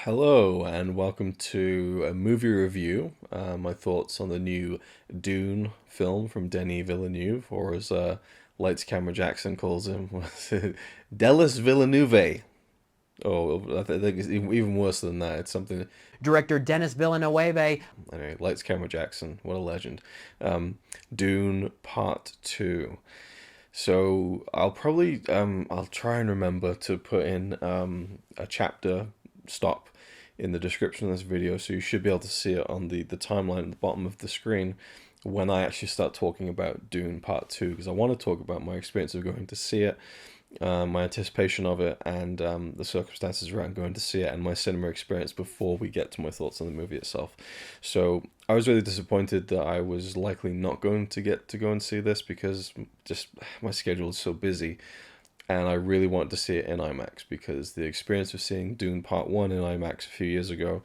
Hello and welcome to a movie review. My thoughts on the new Dune film from Denis Villeneuve, or as Lights Camera Jackson calls him, Delis Villeneuve. Oh, I think it's even worse than that. It's something. Director Denis Villeneuve. Anyway, Lights Camera Jackson, what a legend. Dune Part Two. So I'll try and remember to put in a chapter stop in the description of this video, so you should be able to see it on the timeline at the bottom of the screen when I actually start talking about Dune Part 2, because I want to talk about my experience of going to see it, my anticipation of it, and the circumstances around going to see it, and my cinema experience before we get to my thoughts on the movie itself. So I was really disappointed that I was likely not going to get to go and see this because just my schedule is so busy, and I really wanted to see it in IMAX because the experience of seeing Dune Part 1 in IMAX a few years ago,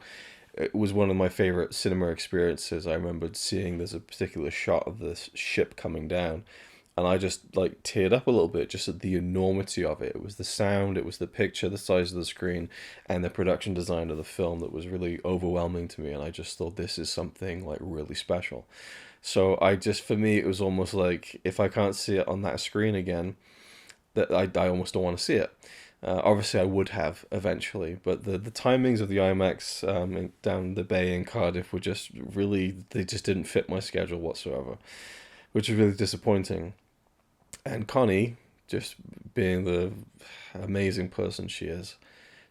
it was one of my favorite cinema experiences. I remembered seeing there's a particular shot of this ship coming down, and I just like teared up a little bit just at the enormity of it. It was the sound, it was the picture, the size of the screen, and the production design of the film that was really overwhelming to me, and I just thought this is something like really special. So for me, it was almost like if I can't see it on that screen again, that I almost don't want to see it. Obviously, I would have eventually, but the timings of the IMAX down the bay in Cardiff were just really, they just didn't fit my schedule whatsoever, which is really disappointing. And Connie, just being the amazing person she is,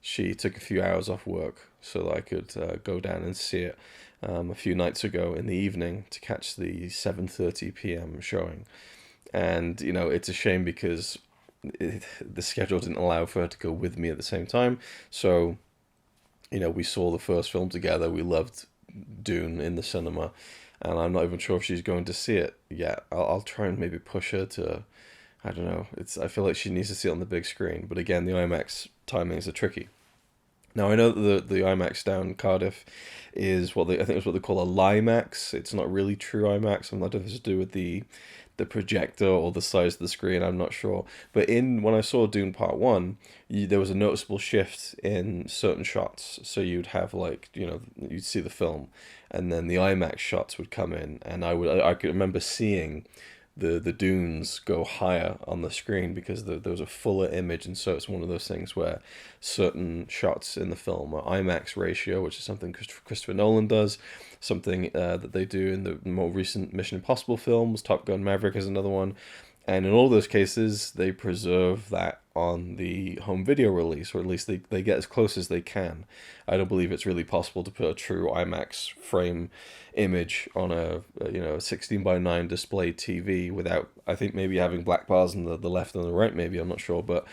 she took a few hours off work so that I could go down and see it a few nights ago in the evening to catch the 7:30 p.m. showing. And it's a shame because the schedule didn't allow for her to go with me at the same time. So, we saw the first film together. We loved Dune in the cinema, and I'm not even sure if she's going to see it yet. I'll try and maybe push her to. I don't know. I feel like she needs to see it on the big screen, but again, the IMAX timings are tricky. Now I know that the IMAX down Cardiff is I think it's what they call a Limax. It's not really true IMAX. I'm not sure if it's to do with the projector or the size of the screen. I'm not sure. But when I saw Dune Part One, there was a noticeable shift in certain shots. So you'd have you'd see the film, and then the IMAX shots would come in, and I could remember seeing the dunes go higher on the screen because there was a fuller image, and so it's one of those things where certain shots in the film are IMAX ratio, which is something Christopher Nolan does, something that they do in the more recent Mission Impossible films. Top Gun Maverick is another one, and in all those cases they preserve that on the home video release, or at least they get as close as they can. I don't believe it's really possible to put a true IMAX frame image on a 16 by 9 display TV without, I think, maybe having black bars on the left and the right, maybe, I'm not sure. But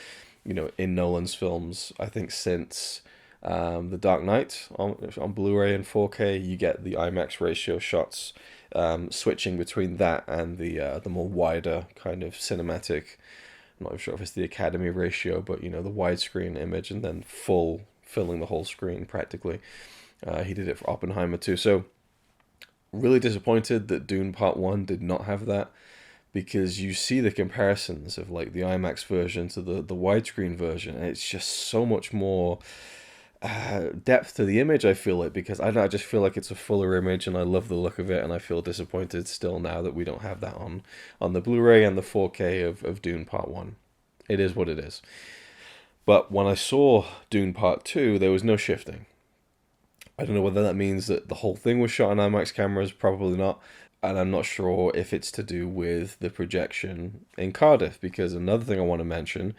in Nolan's films, I think since The Dark Knight on Blu-ray and 4K, you get the IMAX ratio shots, switching between that and the more wider kind of cinematic. I'm not sure if it's the Academy ratio, but the widescreen image, and then full filling the whole screen practically. He did it for Oppenheimer too. So really disappointed that Dune Part 1 did not have that, because you see the comparisons of like the IMAX version to the widescreen version, and it's just so much more depth to the image, I feel like, because I just feel like it's a fuller image, and I love the look of it, and I feel disappointed still now that we don't have that on the Blu-ray and the 4K of Dune Part 1. It is what it is. But when I saw Dune Part 2, there was no shifting. I don't know whether that means that the whole thing was shot on IMAX cameras, probably not. And I'm not sure if it's to do with the projection in Cardiff, because another thing I want to mention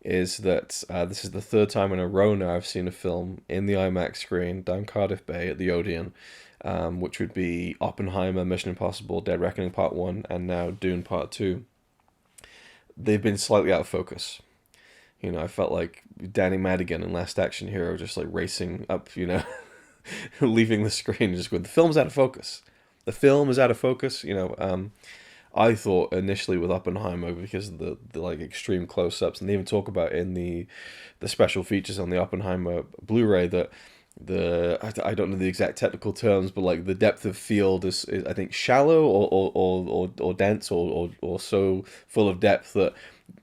is that this is the third time in a row now I've seen a film in the IMAX screen down Cardiff Bay at the Odeon, which would be Oppenheimer, Mission Impossible, Dead Reckoning Part 1, and now Dune Part 2. They've been slightly out of focus. I felt like Danny Madigan in Last Action Hero, just like racing up, leaving the screen, just going, the film's out of focus. The film is out of focus. I thought initially with Oppenheimer, because of the like extreme close-ups, and they even talk about in the special features on the Oppenheimer Blu-ray that I don't know the exact technical terms, but like the depth of field is I think shallow or dense or so full of depth that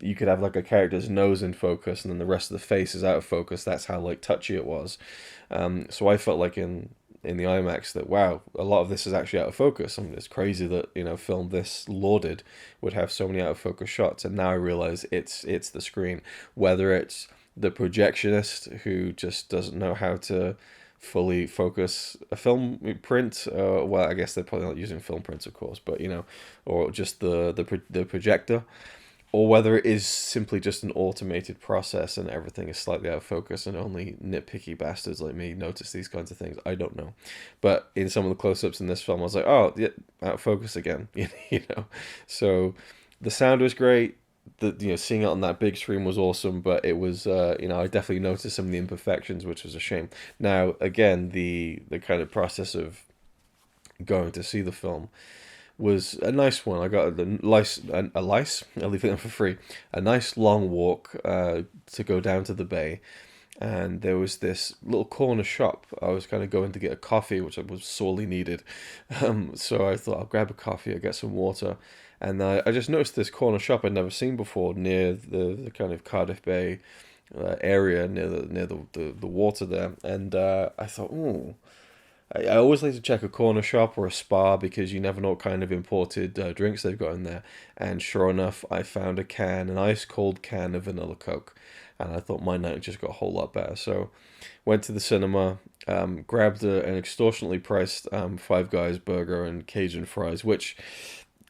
you could have like a character's nose in focus and then the rest of the face is out of focus. That's how like touchy it was. So I felt like in the IMAX that, wow, a lot of this is actually out of focus. I mean, it's crazy that, film this lauded would have so many out of focus shots. And now I realize it's the screen, whether it's the projectionist who just doesn't know how to fully focus a film print. Well, I guess they're probably not using film prints, of course, but or just the projector, or whether it is simply just an automated process and everything is slightly out of focus and only nitpicky bastards like me notice these kinds of things. I don't know. But in some of the close-ups in this film, I was like, oh, yeah, out of focus again. So the sound was great. Seeing it on that big screen was awesome, but it was, I definitely noticed some of the imperfections, which was a shame. Now, again, the kind of process of going to see the film was a nice one. I got a lice. I'll leave it in for free. A nice long walk to go down to the bay, and there was this little corner shop. I was kind of going to get a coffee, which I was sorely needed. So I thought I'll grab a coffee, I'll get some water, and I just noticed this corner shop I'd never seen before near the kind of Cardiff Bay area near the water there, and I thought, oh. I always like to check a corner shop or a spa because you never know what kind of imported drinks they've got in there. And sure enough, I found an ice cold can of vanilla Coke. And I thought my night just got a whole lot better. So went to the cinema, grabbed an extortionately priced Five Guys burger and Cajun fries, which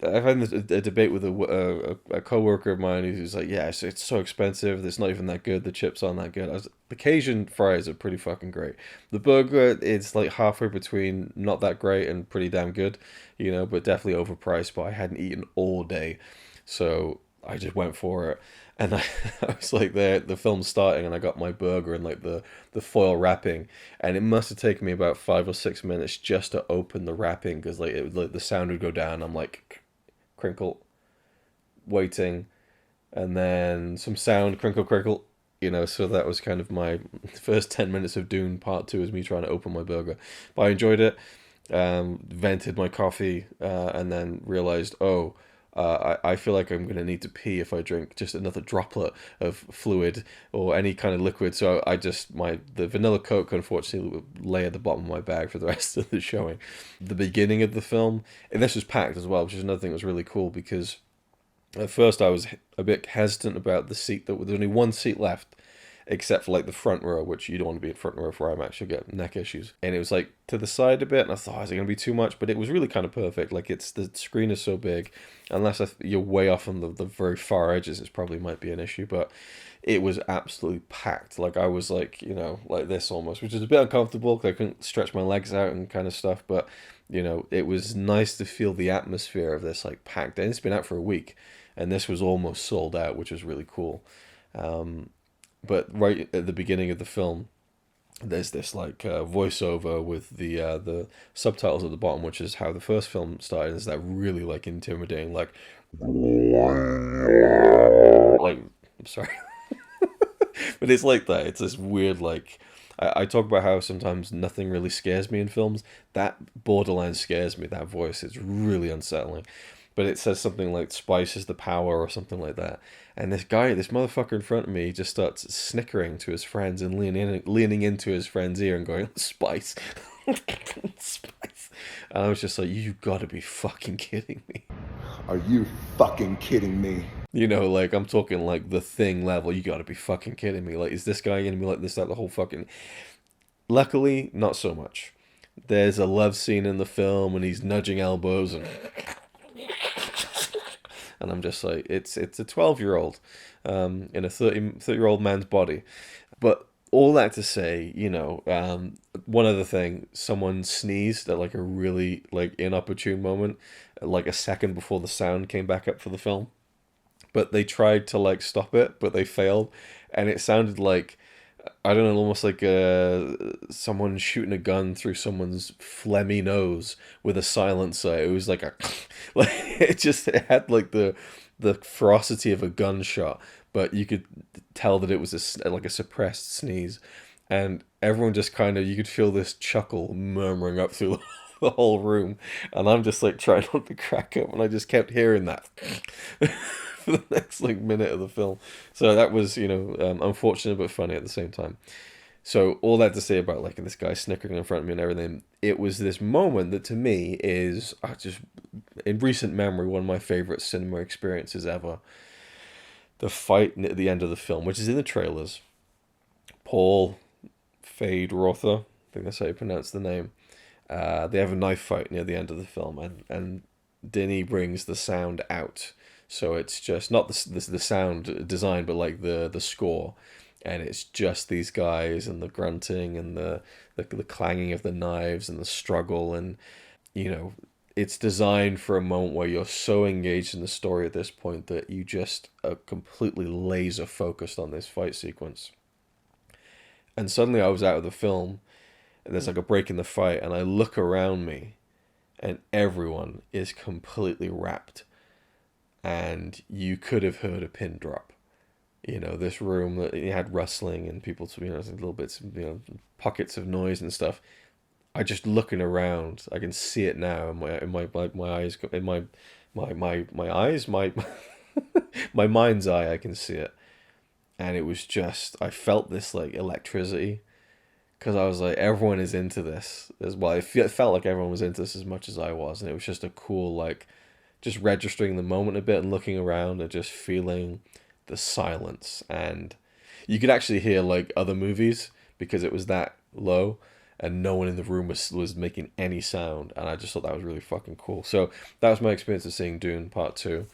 I've had a debate with a coworker of mine who's like, yeah, it's so expensive. It's not even that good. The chips aren't that good. The Cajun fries are pretty fucking great. The burger, it's like halfway between not that great and pretty damn good, but definitely overpriced. But I hadn't eaten all day, so I just went for it. And I was like there, the film's starting, and I got my burger and like the foil wrapping, and it must have taken me about 5 or 6 minutes just to open the wrapping because like the sound would go down. I'm like, crinkle, waiting, and then some sound, crinkle, crinkle. So that was kind of my first 10 minutes of Dune Part 2 is me trying to open my burger. But I enjoyed it, vented my coffee, and then realized, I feel like I'm going to need to pee if I drink just another droplet of fluid or any kind of liquid. So the vanilla Coke unfortunately would lay at the bottom of my bag for the rest of the showing. The beginning of the film, and this was packed as well, which is another thing that was really cool because at first I was a bit hesitant about the seat. There was only one seat left, except for like the front row, which you don't want to be in front row for IMAX, you'll get neck issues. And it was like to the side a bit, and I thought, is it going to be too much? But it was really kind of perfect. Like the screen is so big, unless you're way off on the very far edges, it probably might be an issue. But it was absolutely packed. Like I was like, like this almost, which is a bit uncomfortable because I couldn't stretch my legs out and kind of stuff. But, it was nice to feel the atmosphere of this like packed. And it's been out for a week, and this was almost sold out, which was really cool. But right at the beginning of the film, there's this like voiceover with the subtitles at the bottom, which is how the first film started. Is that really like intimidating, like I'm sorry, but it's like that. It's this weird like. I talk about how sometimes nothing really scares me in films. That borderline scares me. That voice, it's really unsettling. But it says something like "spice is the power" or something like that. And this motherfucker in front of me, just starts snickering to his friends and leaning into his friend's ear and going, "Spice, spice." And I was just like, "You gotta be fucking kidding me!" Are you fucking kidding me? Like I'm talking like The Thing level. You gotta be fucking kidding me! Like, is this guy gonna be like this? That the whole fucking. Luckily, not so much. There's a love scene in the film, and he's nudging elbows and. And I'm just like, it's a 12-year-old in a 30-year-old man's body. But all that to say, one other thing, someone sneezed at like a really like inopportune moment, like a second before the sound came back up for the film. But they tried to like stop it, but they failed. And it sounded like, I don't know, almost like someone shooting a gun through someone's phlegmy nose with a silencer. It was like like it had like the ferocity of a gunshot, but you could tell that it was like a suppressed sneeze, and everyone just kind of, you could feel this chuckle murmuring up through the whole room, and I'm just like trying not to crack up, and I just kept hearing that. For the next like minute of the film. So that was, unfortunate but funny at the same time. So all that to say about like this guy snickering in front of me and everything, it was this moment that to me is just in recent memory one of my favorite cinema experiences ever. The fight at the end of the film, which is in the trailers. Paul Fade Rother, I think that's how you pronounce the name. They have a knife fight near the end of the film, and Denny brings the sound out. So it's just not the sound design, but like the score, and it's just these guys and the grunting and the clanging of the knives and the struggle, and you know it's designed for a moment where you're so engaged in the story at this point that you just are completely laser focused on this fight sequence. And suddenly I was out of the film, and there's like a break in the fight, and I look around me, and everyone is completely wrapped, and you could have heard a pin drop. This room that you had rustling and people, little bits, pockets of noise and stuff. I just looking around, I can see it now in my eyes, in my eyes, my mind's eye. I can see it, and it was just I felt this like electricity because I was like, everyone is into this as well. It felt like everyone was into this as much as I was, and it was just a cool like, just registering the moment a bit and looking around and just feeling the silence, and you could actually hear like other movies because it was that low and no one in the room was making any sound, and I just thought that was really fucking cool. So that was my experience of seeing Dune Part 2.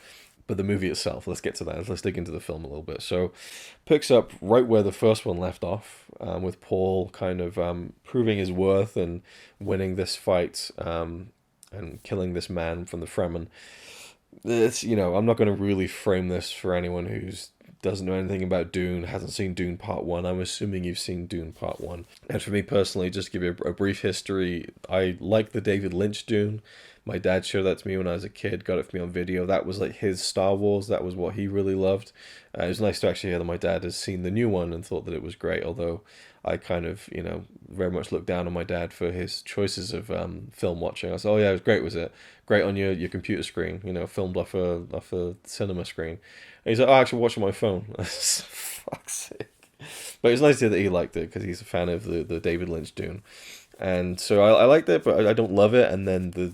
But the movie itself, let's get to that. Let's dig into the film a little bit. So picks up right where the first one left off, with Paul kind of proving his worth and winning this fight, and killing this man from the Fremen. I'm not going to really frame this for anyone who doesn't know anything about Dune, hasn't seen Dune Part 1. I'm assuming you've seen Dune Part 1. And for me personally, just to give you a brief history, I like the David Lynch Dune. My dad showed that to me when I was a kid, got it for me on video. That was like his Star Wars. That was what he really loved. It was nice to actually hear that my dad has seen the new one and thought that it was great, although I kind of, very much looked down on my dad for his choices of film watching. I said, oh yeah, it was great, was it? Great on your computer screen, filmed off a cinema screen. And he's like, oh, I actually watched on my phone. Fuck's sake. But it's nice to hear that he liked it because he's a fan of the David Lynch Dune. And so I liked it, but I don't love it. And then the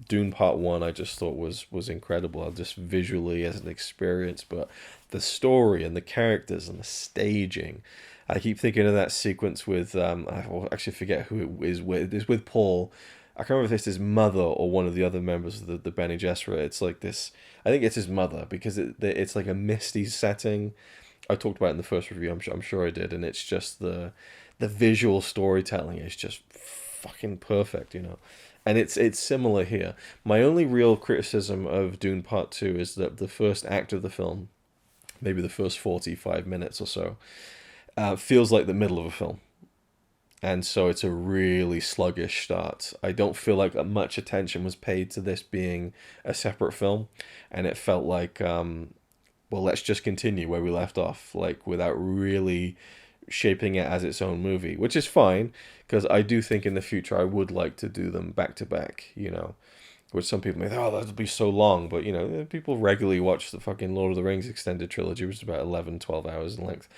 Dune Part 1 I just thought was incredible, just visually as an experience, but the story and the characters and the staging. I keep thinking of that sequence with, I actually forget who it is with. It's with Paul. I can't remember if it's his mother or one of the other members of the Bene Gesserit. It's like this, I think it's his mother, because it's like a misty setting. I talked about it in the first review, I'm sure I did, and it's just the visual storytelling is just fucking perfect, And it's similar here. My only real criticism of Dune Part 2 is that the first act of the film, maybe the first 45 minutes or so, feels like the middle of a film. And so it's a really sluggish start. I don't feel like much attention was paid to this being a separate film. And it felt like, well, let's just continue where we left off, like without really shaping it as its own movie, which is fine, because I do think in the future I would like to do them back to back, which some people may think, oh, that'll be so long, but people regularly watch the fucking Lord of the Rings extended trilogy, which is about 11-12 hours in length.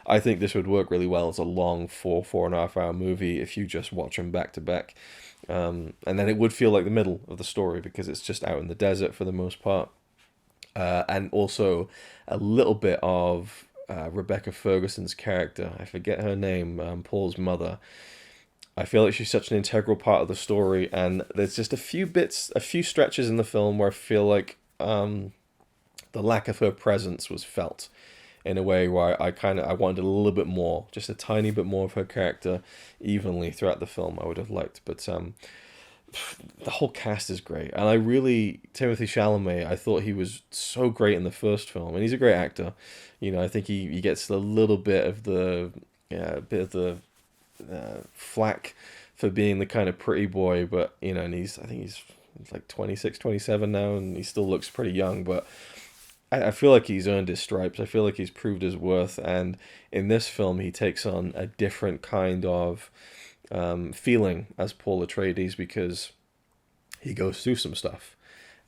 I think this would work really well as a long 4.5 hour movie if you just watch them back to back, and then it would feel like the middle of the story because it's just out in the desert for the most part, and also a little bit of Rebecca Ferguson's character, I forget her name, Paul's mother. I feel like she's such an integral part of the story, and there's just a few stretches in the film where I feel like the lack of her presence was felt in a way where I wanted a little bit more, just a tiny bit more of her character evenly throughout the film. I would have liked, but the whole cast is great, and Timothée Chalamet, I thought he was so great in the first film, and he's a great actor. I think he gets a little bit of the flack for being the kind of pretty boy, but and I think he's like 26, 27 now, and he still looks pretty young, but I feel like he's earned his stripes. I feel like he's proved his worth, and in this film he takes on a different kind of feeling as Paul Atreides, because he goes through some stuff,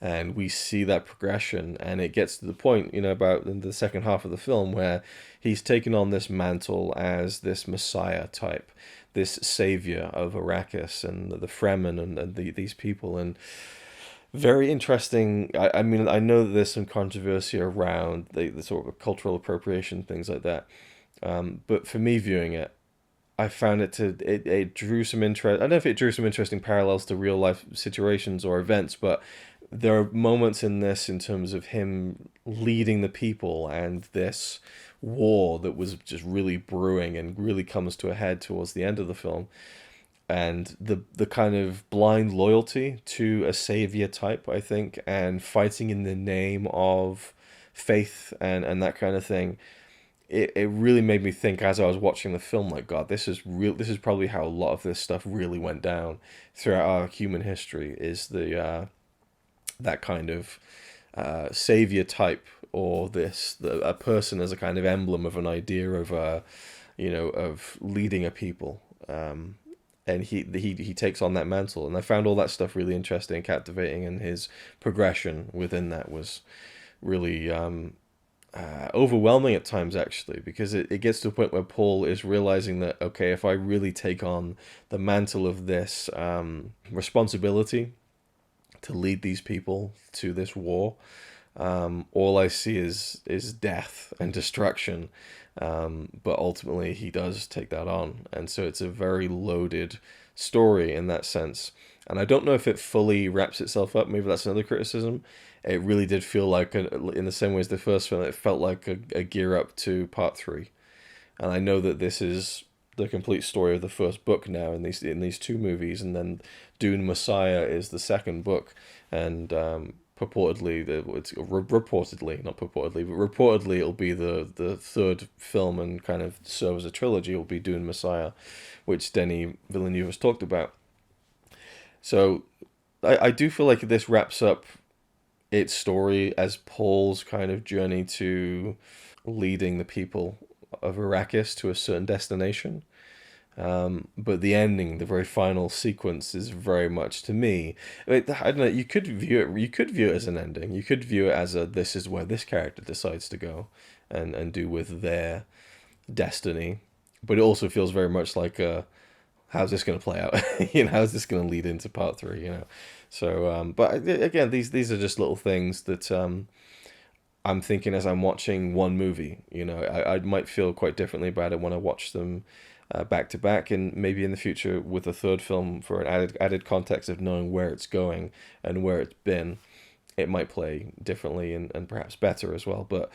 and we see that progression, and it gets to the point, about in the second half of the film where he's taken on this mantle as this messiah type, this savior of Arrakis and the Fremen and these people. And very interesting. I mean, I know that there's some controversy around the sort of cultural appropriation, things like that. But for me, viewing it, I found it drew some interest. I don't know if it drew some interesting parallels to real life situations or events, but there are moments in this in terms of him leading the people and this war that was just really brewing and really comes to a head towards the end of the film, and the kind of blind loyalty to a savior type, I think, and fighting in the name of faith and that kind of thing. It really made me think as I was watching the film, like, God, this is real. This is probably how a lot of this stuff really went down throughout our human history. Is the that kind of savior type, or a person as a kind of emblem of an idea of of leading a people. And he takes on that mantle, and I found all that stuff really interesting, captivating, and his progression within that was really overwhelming at times, actually, because it gets to a point where Paul is realizing that, okay, if I really take on the mantle of this responsibility to lead these people to this war, all I see is death and destruction. But ultimately, he does take that on, and so it's a very loaded story in that sense. And I don't know if it fully wraps itself up. Maybe that's another criticism. It really did feel like, in the same way as the first film, it felt like a gear up to part three. And I know that this is the complete story of the first book now in these two movies, and then Dune Messiah is the second book, and purportedly, reportedly, not purportedly, but reportedly, it'll be the third film and kind of serve as a trilogy. It'll be Dune Messiah, which Denis Villeneuve has talked about. So I do feel like this wraps up its story as Paul's kind of journey to leading the people of Arrakis to a certain destination. But the ending, the very final sequence, is very much, to me, I don't know. You could view it as an ending. You could view it as this is where this character decides to go, and do with their destiny. But it also feels very much like how's this going to play out? How's this going to lead into part three? So, but again, these are just little things that I'm thinking as I'm watching one movie. I might feel quite differently about it when I watch them back to back, and maybe in the future with a third film, for an added context of knowing where it's going and where it's been, it might play differently and perhaps better as well. But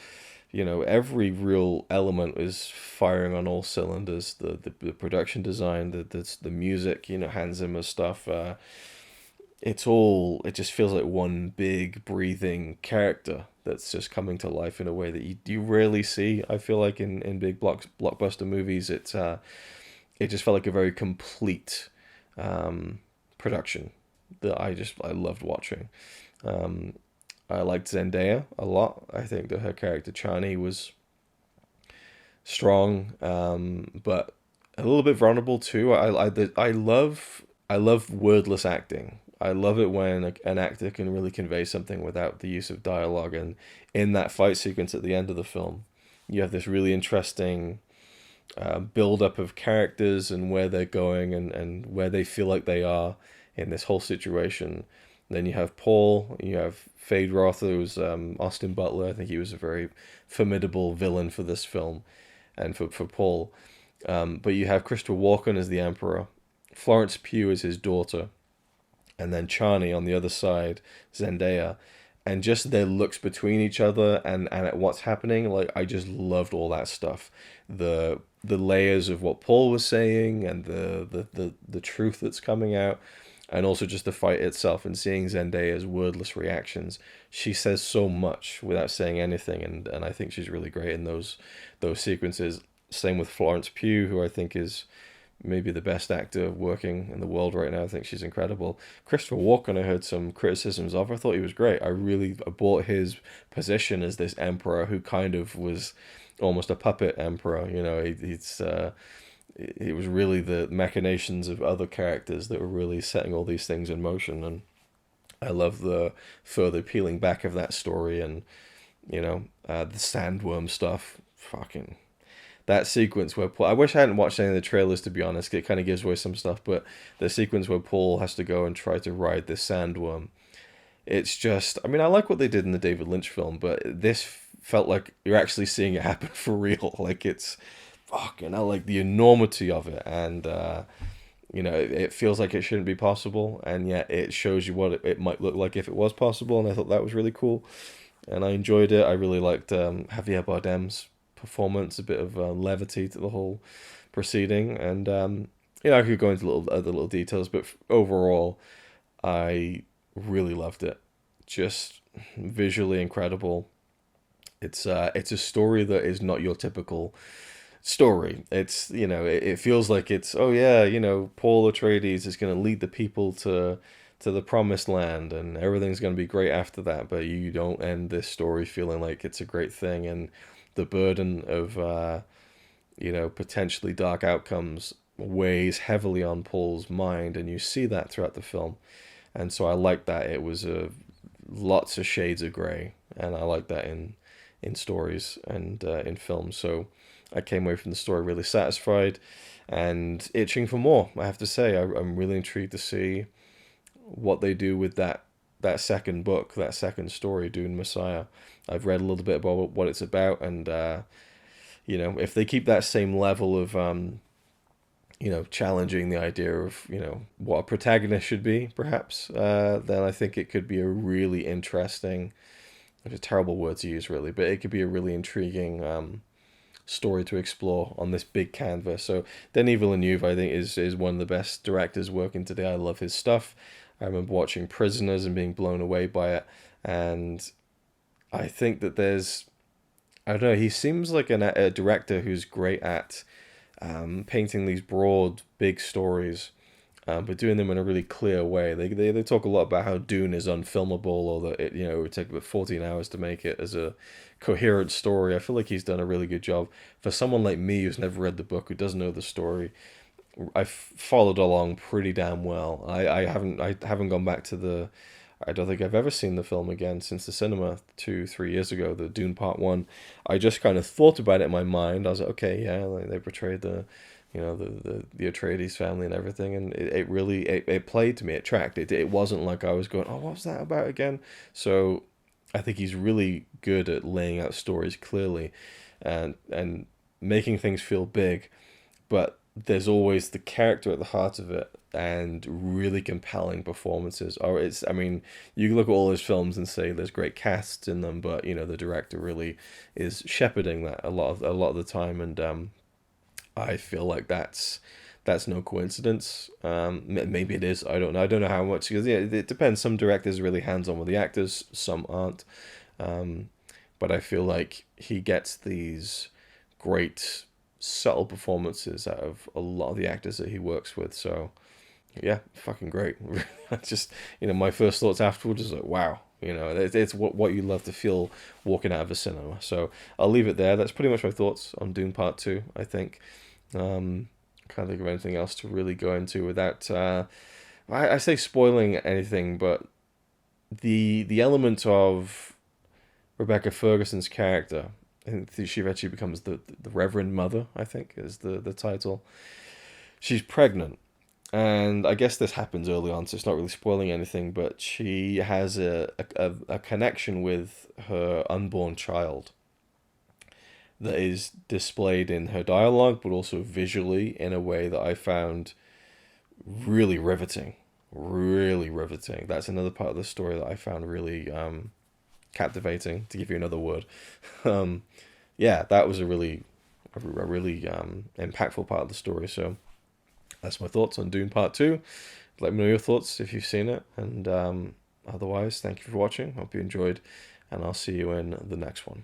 every real element is firing on all cylinders. The production design, the music, Hans Zimmer stuff. It just feels like one big breathing character that's just coming to life in a way that you rarely see. I feel like in big blockbuster movies, it just felt like a very complete production that I loved watching. I liked Zendaya a lot. I think that her character Chani was strong, but a little bit vulnerable too. I love wordless acting. I love it when an actor can really convey something without the use of dialogue. And in that fight sequence at the end of the film, you have this really interesting build up of characters and where they're going and where they feel like they are in this whole situation. Then you have Paul, you have Fade Roth, who's Austin Butler. I think he was a very formidable villain for this film and for Paul. But you have Christopher Walken as the Emperor, Florence Pugh as his daughter, and then Chani on the other side, Zendaya. And just their looks between each other and at what's happening, like, I just loved all that stuff. The layers of what Paul was saying and the truth that's coming out, and also just the fight itself and seeing Zendaya's wordless reactions. She says so much without saying anything, and I think she's really great in those sequences. Same with Florence Pugh, who I think is maybe the best actor working in the world right now. I think she's incredible. Christopher Walken, I heard some criticisms of. I thought he was great. I bought his position as this emperor who kind of was almost a puppet emperor. It was really the machinations of other characters that were really setting all these things in motion. And I love the further peeling back of that story, and the sandworm stuff. Fucking that sequence where Paul, I wish I hadn't watched any of the trailers, to be honest. It kind of gives away some stuff, but the sequence where Paul has to go and try to ride this sandworm, it's just, I mean, I like what they did in the David Lynch film, but this felt like you're actually seeing it happen for real. Like, it's fucking, I like the enormity of it, and it feels like it shouldn't be possible, and yet it shows you what it might look like if it was possible, and I thought that was really cool, and I enjoyed it. I really liked Javier Bardem's performance, a bit of levity to the whole proceeding, and I could go into other little details, but overall, I really loved it. Just visually incredible. It's a story that is not your typical story. It's, it feels like it's, oh yeah, Paul Atreides is going to lead the people to the promised land, and everything's going to be great after that, but you don't end this story feeling like it's a great thing, and the burden of potentially dark outcomes weighs heavily on Paul's mind, and you see that throughout the film. And so I like that it was lots of shades of gray, and I like that in stories and in films. So I came away from the story really satisfied and itching for more. I have to say, I'm really intrigued to see what they do with that second book, that second story, Dune Messiah. I've read a little bit about what it's about, and if they keep that same level of challenging the idea of, what a protagonist should be, perhaps, then I think it could be a really interesting, it's a terrible word to use really, but it could be a really intriguing story to explore on this big canvas. So Denis Villeneuve, I think, is one of the best directors working today. I love his stuff. I remember watching Prisoners and being blown away by it, and I think that I don't know, he seems like a director who's great at painting these broad, big stories, but doing them in a really clear way. They talk a lot about how Dune is unfilmable, or that it would take about 14 hours to make it as a coherent story. I feel like he's done a really good job. For someone like me who's never read the book, who doesn't know the story, I've followed along pretty damn well. I haven't gone back to I don't think I've ever seen the film again since the cinema 2-3 years ago, the Dune Part 1. I just kind of thought about it in my mind. I was like, okay, yeah, like they portrayed the Atreides family and everything, and it really it played to me. It tracked. It wasn't like I was going, oh, what was that about again? So I think he's really good at laying out stories clearly, and making things feel big, but there's always the character at the heart of it, and really compelling performances. Or I mean, you look at all his films and say there's great casts in them, but the director really is shepherding that a lot of the time, and I feel like that's no coincidence. Maybe it is. I don't know. I don't know how much, because it depends. Some directors are really hands on with the actors, some aren't. But I feel like he gets these great subtle performances out of a lot of the actors that he works with. So yeah, fucking great. Just my first thoughts afterwards is like, wow. It's what you love to feel walking out of a cinema. So I'll leave it there. That's pretty much my thoughts on Dune Part 2, I think. Can't think of anything else to really go into without I say spoiling anything, but the element of Rebecca Ferguson's character, I think she eventually becomes the Reverend Mother, I think is the title. She's pregnant, and I guess this happens early on, so it's not really spoiling anything, but she has a connection with her unborn child that is displayed in her dialogue, but also visually in a way that I found really riveting. Really riveting. That's another part of the story that I found really captivating, to give you another word. Yeah, that was a really impactful part of the story. So that's my thoughts on Dune Part 2. Let me know your thoughts if you've seen it. And otherwise, thank you for watching. Hope you enjoyed, and I'll see you in the next one.